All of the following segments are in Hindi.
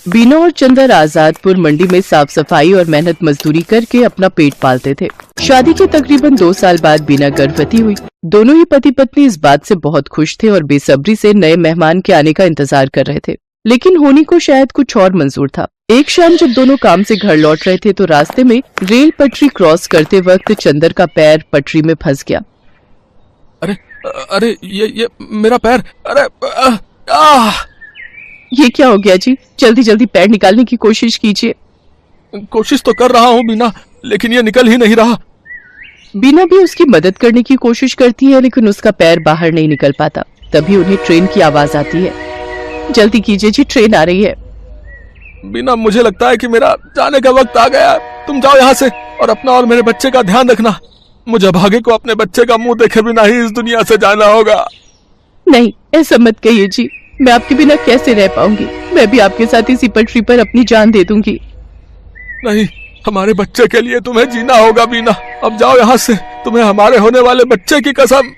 बीना और चंदर आजादपुर मंडी में साफ सफाई और मेहनत मजदूरी करके अपना पेट पालते थे। शादी के तकरीबन 2 साल बाद बीना गर्भवती हुई। दोनों ही पति पत्नी इस बात से बहुत खुश थे और बेसब्री से नए मेहमान के आने का इंतजार कर रहे थे, लेकिन होनी को शायद कुछ और मंजूर था। एक शाम जब दोनों काम से घर लौट रहे थे तो रास्ते में रेल पटरी क्रॉस करते वक्त चंदर का पैर पटरी में फंस गया। अरे अरे ये मेरा पैर, अरे ये क्या हो गया जी? जल्दी जल्दी पैर निकालने की कोशिश कीजिए। कोशिश तो कर रहा हूँ बीना, लेकिन ये निकल ही नहीं रहा। बीना भी उसकी मदद करने की कोशिश करती है, लेकिन उसका पैर बाहर नहीं निकल पाता। तभी उन्हें ट्रेन की आवाज आती है। जल्दी कीजिए जी, ट्रेन आ रही है। बीना, मुझे लगता है कि मेरा जाने का वक्त आ गया। तुम जाओ यहाँ से और अपना और मेरे बच्चे का ध्यान रखना। मुझे भागे को अपने बच्चे का मुंह देखे बिना ही इस दुनिया से जाना होगा। नहीं, ऐसा मत कहिए जी, मैं आपके बिना कैसे रह पाऊंगी? मैं भी आपके साथ इसी पटरी पर अपनी जान दे दूंगी। नहीं, हमारे बच्चे के लिए तुम्हें जीना होगा बीना। अब जाओ यहाँ से, तुम्हें हमारे होने वाले बच्चे की कसम।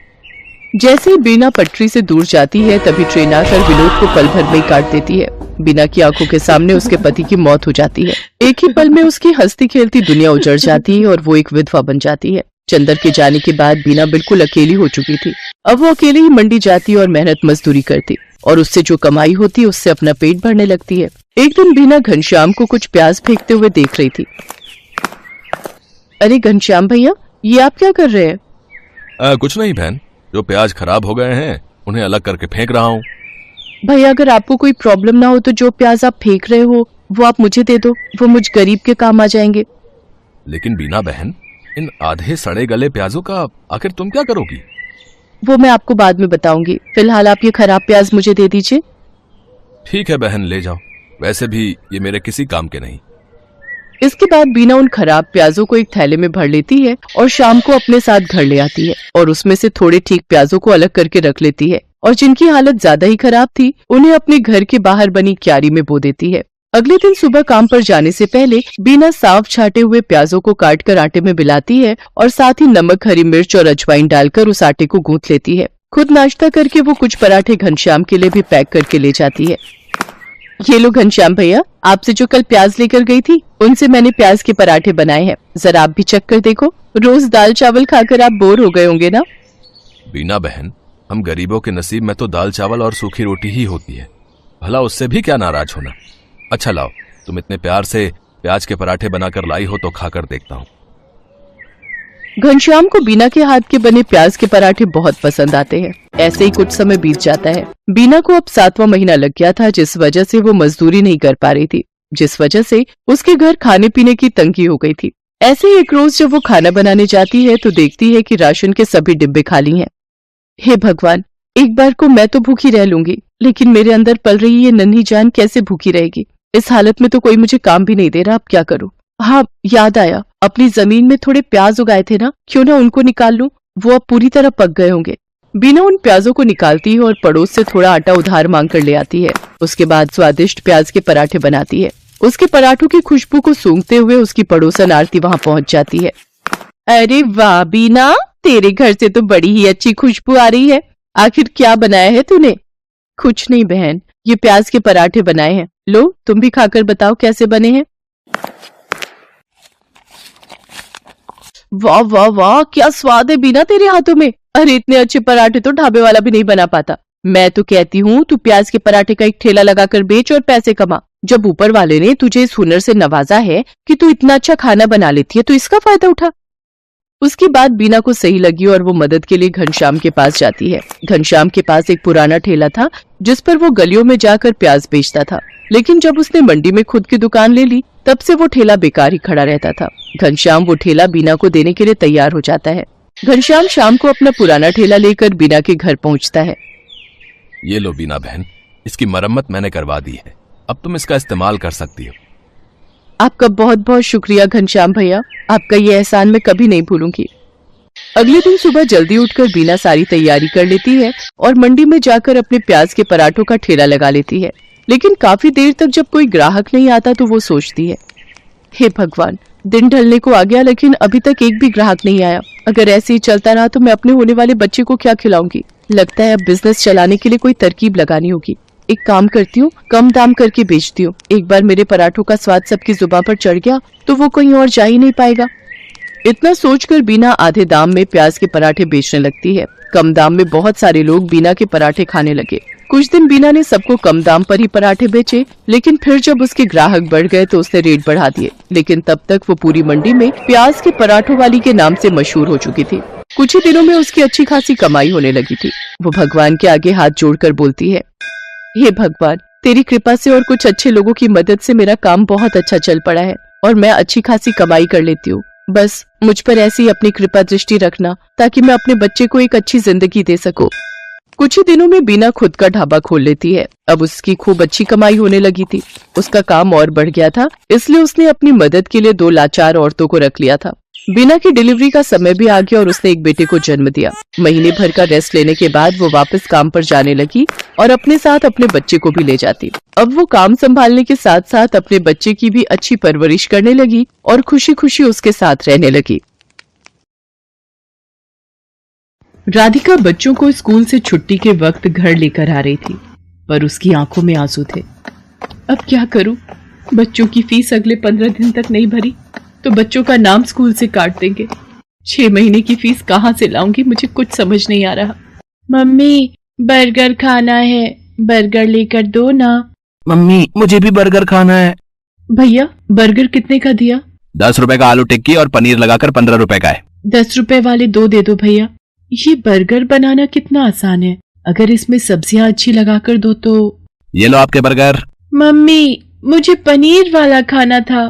जैसे ही बीना पटरी से दूर जाती है तभी ट्रेन आकर विनोद को पल भर में ही काट देती है। बीना की आंखों के सामने उसके पति की मौत हो जाती है। एक ही पल में उसकी हंसती खेलती दुनिया उजड़ जाती है और वो एक विधवा बन जाती है। चंदर के जाने के बाद बीना बिल्कुल अकेली हो चुकी थी। अब वो अकेले ही मंडी जाती और मेहनत मजदूरी करती और उससे जो कमाई होती उससे अपना पेट भरने लगती है। एक दिन बीना घनश्याम को कुछ प्याज फेंकते हुए देख रही थी। अरे घनश्याम भैया, ये आप क्या कर रहे हैं? कुछ नहीं बहन, जो प्याज खराब हो गए हैं उन्हें अलग करके फेंक रहा हूँ। भैया, अगर आपको कोई प्रॉब्लम ना हो तो जो प्याज आप फेंक रहे हो वो आप मुझे दे दो, वो मुझ गरीब के काम आ जाएंगे। लेकिन बीना बहन, इन आधे सड़े गले प्याजों का आखिर तुम क्या करोगी? वो मैं आपको बाद में बताऊंगी, फिलहाल आप ये खराब प्याज मुझे दे दीजिए। ठीक है बहन, ले जाओ। वैसे भी ये मेरे किसी काम के नहीं। इसके बाद बीना उन खराब प्याजों को एक थैले में भर लेती है और शाम को अपने साथ घर ले आती है और उसमें से थोड़े ठीक प्याजों को अलग करके रख लेती है और जिनकी हालत ज्यादा ही खराब थी उन्हें अपने घर के बाहर बनी क्यारी में बो देती है। अगले दिन सुबह काम पर जाने से पहले बीना साफ छाटे हुए प्याजों को काटकर आटे में मिलाती है और साथ ही नमक, हरी मिर्च और अजवाइन डालकर उस आटे को गूंथ लेती है। खुद नाश्ता करके वो कुछ पराठे घनश्याम के लिए भी पैक करके ले जाती है। ये लो घनश्याम भैया, आपसे जो कल प्याज लेकर गई थी उनसे मैंने प्याज के पराठे बनाए हैं, जरा आप भी चख कर देखो। रोज दाल चावल खाकर आप बोर हो गए होंगे ना? बीना बहन, हम गरीबों के नसीब में तो दाल चावल और सूखी रोटी ही होती है, भला उससे भी क्या नाराज होना। अच्छा लाओ, तुम इतने प्यार से प्याज के पराठे बनाकर लाई हो तो खाकर देखता हूँ। घनश्याम को बीना के हाथ के बने प्याज के पराठे बहुत पसंद आते हैं। ऐसे ही कुछ समय बीत जाता है। बीना को अब 7वां महीना लग गया था, जिस वजह से वो मजदूरी नहीं कर पा रही थी, जिस वजह से उसके घर खाने पीने की तंगी हो गई थी। ऐसे ही एक रोज जब वो खाना बनाने जाती है तो देखती है कि राशन के सभी डिब्बे खाली हैं। हे भगवान, एक बार को मैं तो भूखी रह लूंगी, लेकिन मेरे अंदर पल रही ये नन्ही जान कैसे भूखी रहेगी? इस हालत में तो कोई मुझे काम भी नहीं दे रहा, अब क्या करूं? हाँ, याद आया, अपनी जमीन में थोड़े प्याज उगाए थे ना, क्यों ना उनको निकाल लूं, वो अब पूरी तरह पक गए होंगे। बीना उन प्याजों को निकालती है और पड़ोस से थोड़ा आटा उधार मांग कर ले आती है। उसके बाद स्वादिष्ट प्याज के पराठे बनाती है। उसके पराठों की खुशबू को सूंघते हुए उसकी पड़ोसन आरती वहाँ पहुँच जाती है। अरे वाह बीना, तेरे घर से तो बड़ी ही अच्छी खुशबू आ रही है। आखिर क्या बनाया है तूने? कुछ नहीं बहन, ये प्याज के पराठे बनाए हैं। लो, तुम भी खाकर बताओ कैसे बने हैं। वाह वाह वाह, क्या स्वाद है बीना तेरे हाथों में। अरे इतने अच्छे पराठे तो ढाबे वाला भी नहीं बना पाता। मैं तो कहती हूँ तू प्याज के पराठे का एक ठेला लगाकर बेच और पैसे कमा। जब ऊपर वाले ने तुझे इस हुनर से नवाजा है कि तू इतना अच्छा खाना बना लेती है तो इसका फायदा उठा। उसकी बात बीना को सही लगी और वो मदद के लिए घनश्याम के पास जाती है। घनश्याम के पास एक पुराना ठेला था जिस पर वो गलियों में जाकर प्याज बेचता था, लेकिन जब उसने मंडी में खुद की दुकान ले ली तब से वो ठेला बेकार ही खड़ा रहता था। घनश्याम वो ठेला बीना को देने के लिए तैयार हो जाता है। घनश्याम शाम को अपना पुराना ठेला लेकर बीना के घर पहुंचता है। ये लो बीना बहन, इसकी मरम्मत मैंने करवा दी है, अब तुम इसका इस्तेमाल कर सकती हो। आपका बहुत बहुत शुक्रिया घनश्याम भैया, आपका ये एहसान मैं कभी नहीं भूलूंगी। अगले दिन सुबह जल्दी उठकर बीना सारी तैयारी कर लेती है और मंडी में जाकर अपने प्याज के पराठों का ठेला लगा लेती है। लेकिन काफी देर तक जब कोई ग्राहक नहीं आता तो वो सोचती है, हे भगवान, दिन ढलने को आ गया लेकिन अभी तक एक भी ग्राहक नहीं आया। अगर ऐसे ही चलता रहा तो मैं अपने होने वाले बच्चे को क्या खिलाऊंगी? लगता है अब बिजनेस चलाने के लिए कोई तरकीब लगानी होगी। एक काम करती हूँ, कम दाम करके बेचती हूँ। एक बार मेरे पराठों का स्वाद सबकी जुबान पर चढ़ गया तो वो कहीं और जा ही नहीं पाएगा। इतना सोचकर बीना आधे दाम में प्याज के पराठे बेचने लगती है। कम दाम में बहुत सारे लोग बीना के पराठे खाने लगे। कुछ दिन बीना ने सबको कम दाम पर ही पराठे बेचे, लेकिन फिर जब उसके ग्राहक बढ़ गए तो उसने रेट बढ़ा दिए। लेकिन तब तक वो पूरी मंडी में प्याज के पराठों वाली के नाम से मशहूर हो चुकी थी। कुछ ही दिनों में उसकी अच्छी खासी कमाई होने लगी थी। वो भगवान के आगे हाथ जोड़कर बोलती है, हे भगवान, तेरी कृपा से और कुछ अच्छे लोगों की मदद से मेरा काम बहुत अच्छा चल पड़ा है और मैं अच्छी खासी कमाई कर लेती हूँ। बस मुझ पर ऐसी अपनी कृपा दृष्टि रखना ताकि मैं अपने बच्चे को एक अच्छी जिंदगी दे सकूं। कुछ ही दिनों में बीना खुद का ढाबा खोल लेती है। अब उसकी खूब अच्छी कमाई होने लगी थी। उसका काम और बढ़ गया था, इसलिए उसने अपनी मदद के लिए 2 लाचार औरतों को रख लिया था। बीना की डिलीवरी का समय भी आ गया और उसने एक बेटे को जन्म दिया। महीने भर का रेस्ट लेने के बाद वो वापस काम पर जाने लगी और अपने साथ अपने बच्चे को भी ले जाती। अब वो काम संभालने के साथ साथ अपने बच्चे की भी अच्छी परवरिश करने लगी और खुशी खुशी उसके साथ रहने लगी। राधिका बच्चों को स्कूल से छुट्टी के वक्त घर लेकर आ रही थी, पर उसकी आंखों में आंसू थे। अब क्या करूं? बच्चों की फीस अगले 15 दिन तक नहीं भरी तो बच्चों का नाम स्कूल से काट देंगे। 6 महीने की फीस कहाँ से लाऊंगी? मुझे कुछ समझ नहीं आ रहा। मम्मी, बर्गर खाना है, बर्गर लेकर दो ना। मम्मी, मुझे भी बर्गर खाना है। भैया, बर्गर कितने का दिया? 10 रुपए का आलू टिक्की और पनीर लगाकर 15 रुपए का है। 10 रुपए वाले 2 दे दो भैया। ये बर्गर बनाना कितना आसान है, अगर इसमें सब्जियां अच्छी लगाकर दो तो। ये लो आपके बर्गर। मम्मी, मुझे पनीर वाला खाना था।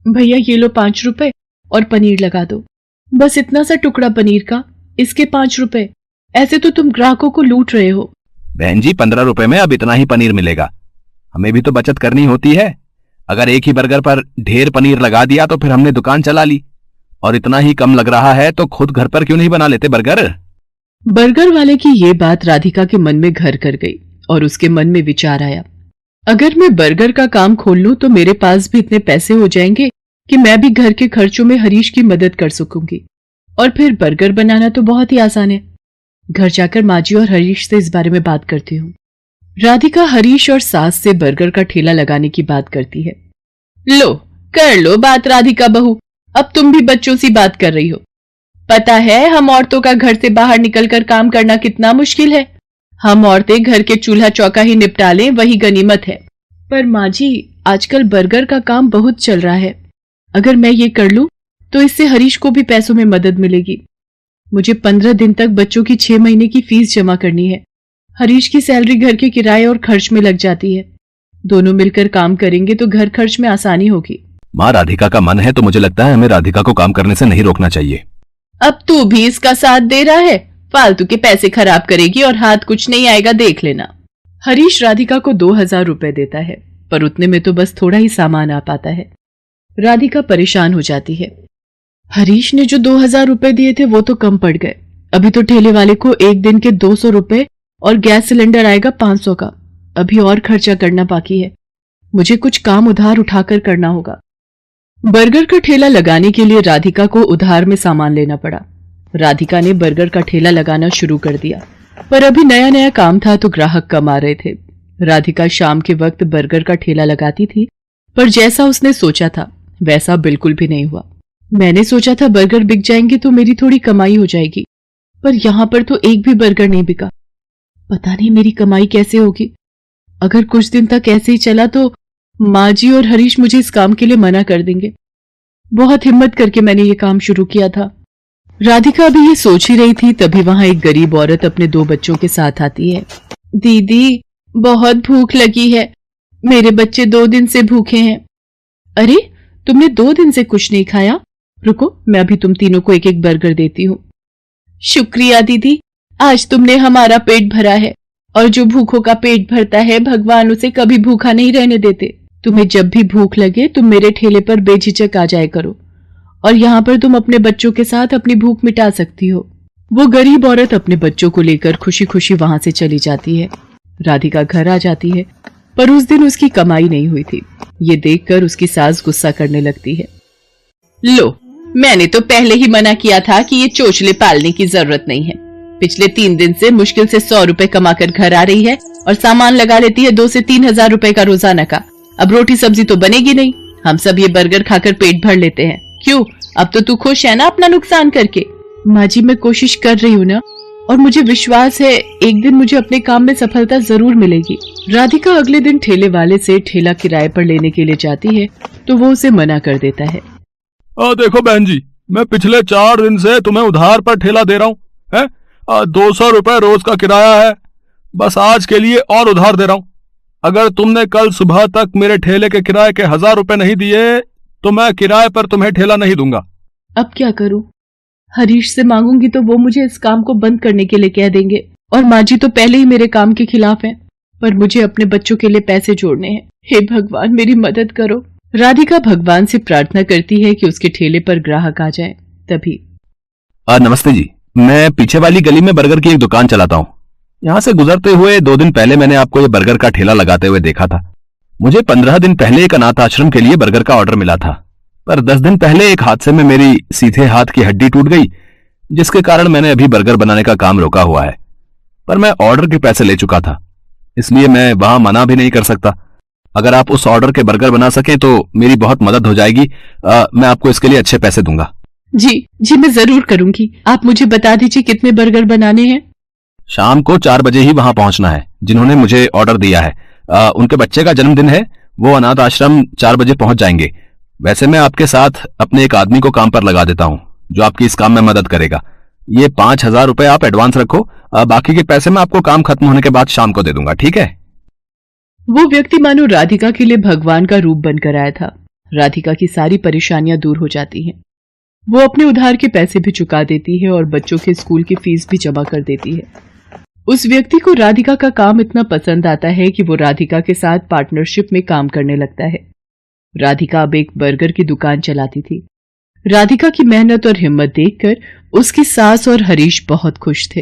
भैया, ये लो 5 रुपए और पनीर लगा दो। बस इतना सा टुकड़ा पनीर का, इसके 5 रुपए। ऐसे तो तुम ग्राहकों को लूट रहे हो। बहन जी, 15 रुपए में अब इतना ही पनीर मिलेगा। हमें भी तो बचत करनी होती है। अगर एक ही बर्गर पर ढेर पनीर लगा दिया तो फिर हमने दुकान चला ली, और इतना ही कम लग रहा है तो खुद घर पर क्यों नहीं बना लेते बर्गर। बर्गर वाले की ये बात राधिका के मन में घर कर गई और उसके मन में विचार आया, अगर मैं बर्गर का काम खोल लूं तो मेरे पास भी इतने पैसे हो जाएंगे कि मैं भी घर के खर्चों में हरीश की मदद कर सकूंगी। और फिर बर्गर बनाना तो बहुत ही आसान है। घर जाकर माजी और हरीश से इस बारे में बात करती हूँ। राधिका हरीश और सास से बर्गर का ठेला लगाने की बात करती है। लो, कर लो बात राधिका बहू, अब तुम भी बच्चों सी बात कर रही हो। पता है हम औरतों का घर से बाहर निकलकर काम करना कितना मुश्किल है। हम औरतें घर के चूल्हा चौका ही निपटा लें, वही गनीमत है। पर माँ जी, आजकल बर्गर का काम बहुत चल रहा है। अगर मैं ये कर लूं तो इससे हरीश को भी पैसों में मदद मिलेगी। मुझे 15 दिन तक बच्चों की 6 महीने की फीस जमा करनी है। हरीश की सैलरी घर के किराए और खर्च में लग जाती है। दोनों मिलकर काम करेंगे तो घर खर्च में आसानी होगी। माँ, राधिका का मन है तो मुझे लगता है हमें राधिका को काम करने से नहीं रोकना चाहिए। अब तू भी इसका साथ दे रहा है? फालतू के पैसे खराब करेगी और हाथ कुछ नहीं आएगा, देख लेना। हरीश राधिका को 2000 रुपए देता है, पर उतने में तो बस थोड़ा ही सामान आ पाता है। राधिका परेशान हो जाती है। हरीश ने जो 2000 रुपए दिए थे वो तो कम पड़ गए। अभी तो ठेले वाले को एक दिन के 200 रुपए और गैस सिलेंडर आएगा 500 का। अभी और खर्चा करना बाकी है। मुझे कुछ काम उधार उठाकर करना होगा। बर्गर का ठेला लगाने के लिए राधिका को उधार में सामान लेना पड़ा। राधिका ने बर्गर का ठेला लगाना शुरू कर दिया, पर अभी नया नया काम था तो ग्राहक कम आ रहे थे। राधिका शाम के वक्त बर्गर का ठेला लगाती थी, पर जैसा उसने सोचा था वैसा बिल्कुल भी नहीं हुआ। मैंने सोचा था बर्गर बिक जाएंगे तो मेरी थोड़ी कमाई हो जाएगी, पर यहाँ पर तो एक भी बर्गर नहीं बिका। पता नहीं मेरी कमाई कैसे होगी। अगर कुछ दिन तक ऐसे ही चला तो माँ जी और हरीश मुझे इस काम के लिए मना कर देंगे। बहुत हिम्मत करके मैंने ये काम शुरू किया था। राधिका अभी ये सोच ही रही थी, तभी वहां एक गरीब औरत अपने 2 बच्चों के साथ आती है। दीदी, बहुत भूख लगी है, मेरे बच्चे 2 दिन से भूखे हैं। अरे, तुमने 2 दिन से कुछ नहीं खाया? रुको, मैं अभी तुम तीनों को एक एक बर्गर देती हूँ। शुक्रिया दीदी, आज तुमने हमारा पेट भरा है, और जो भूखों का पेट भरता है भगवान उसे कभी भूखा नहीं रहने देते। तुम्हें जब भी भूख लगे तुम मेरे ठेले पर बेझिझक आ जाया करो, और यहाँ पर तुम अपने बच्चों के साथ अपनी भूख मिटा सकती हो। वो गरीब औरत अपने बच्चों को लेकर खुशी खुशी वहां से चली जाती है। राधिका घर आ जाती है, पर उस दिन उसकी कमाई नहीं हुई थी। ये देखकर उसकी सास गुस्सा करने लगती है। लो, मैंने तो पहले ही मना किया था कि ये चोचले पालने की जरूरत नहीं है। पिछले 3 दिन से मुश्किल से 100 रुपए कमा कर घर आ रही है और सामान लगा लेती है 2 से 3 हजार रुपए का रोजाना का। अब रोटी सब्जी तो बनेगी नहीं, हम सब ये बर्गर खाकर पेट भर लेते हैं। क्यों, अब तो तू खुश है ना अपना नुकसान करके? माँ जी, मैं कोशिश कर रही हूँ ना, और मुझे विश्वास है एक दिन मुझे अपने काम में सफलता जरूर मिलेगी। राधिका अगले दिन ठेले वाले से ठेला किराए पर लेने के लिए जाती है तो वो उसे मना कर देता है। देखो बहन जी, मैं पिछले 4 दिन से तुम्हें उधार पर ठेला दे रहा हूँ, है 200 रुपए रोज का किराया है, बस आज के लिए और उधार दे रहा हूँ। अगर तुमने कल सुबह तक मेरे ठेले के किराए के 1000 रुपए नहीं दिए तो मैं किराए पर तुम्हें ठेला नहीं दूंगा। अब क्या करूं? हरीश से मांगूंगी तो वो मुझे इस काम को बंद करने के लिए कह देंगे, और माँ जी तो पहले ही मेरे काम के खिलाफ हैं, पर मुझे अपने बच्चों के लिए पैसे जोड़ने हैं। हे भगवान, मेरी मदद करो। राधिका भगवान से प्रार्थना करती है कि उसके ठेले पर ग्राहक आ जाए। तभी नमस्ते जी, मैं पीछे वाली गली में बर्गर की एक दुकान चलाता हूँ। यहाँ से गुजरते हुए 2 दिन पहले मैंने आपको ये बर्गर का ठेला लगाते हुए देखा था। मुझे 15 दिन पहले एक अनाथ आश्रम के लिए बर्गर का ऑर्डर मिला था, पर 10 दिन पहले एक हादसे में मेरी सीधे हाथ की हड्डी टूट गई, जिसके कारण मैंने अभी बर्गर बनाने का काम रोका हुआ है। पर मैं ऑर्डर के पैसे ले चुका था, इसलिए मैं वहां मना भी नहीं कर सकता। अगर आप उस ऑर्डर के बर्गर बना सकें तो मेरी बहुत मदद हो जाएगी। मैं आपको इसके लिए अच्छे पैसे दूंगा। जी, मैं जरूर करूंगी। आप मुझे बता दीजिए कितने बर्गर बनाने हैं। शाम को 4 बजे ही वहां पहुंचना है। जिन्होंने मुझे ऑर्डर दिया है उनके बच्चे का जन्मदिन है, वो अनाथ आश्रम 4 बजे पहुंच जाएंगे। वैसे मैं आपके साथ अपने एक आदमी को काम पर लगा देता हूं जो आपकी इस काम में मदद करेगा। ये 5000 रुपए आप एडवांस रखो, बाकी के पैसे मैं आपको काम खत्म होने के बाद शाम को दे दूंगा, ठीक है? वो व्यक्ति मानो राधिका के लिए भगवान का रूप बनकर आया था। राधिका की सारी परेशानियां दूर हो जाती हैं। वो अपने उधार के पैसे भी चुका देती है और बच्चों के स्कूल की फीस भी जमा कर देती है। उस व्यक्ति को राधिका का काम इतना पसंद आता है कि वो राधिका के साथ पार्टनरशिप में काम करने लगता है। राधिका अब एक बर्गर की दुकान चलाती थी। राधिका की मेहनत और हिम्मत देखकर उसकी सास और हरीश बहुत खुश थे।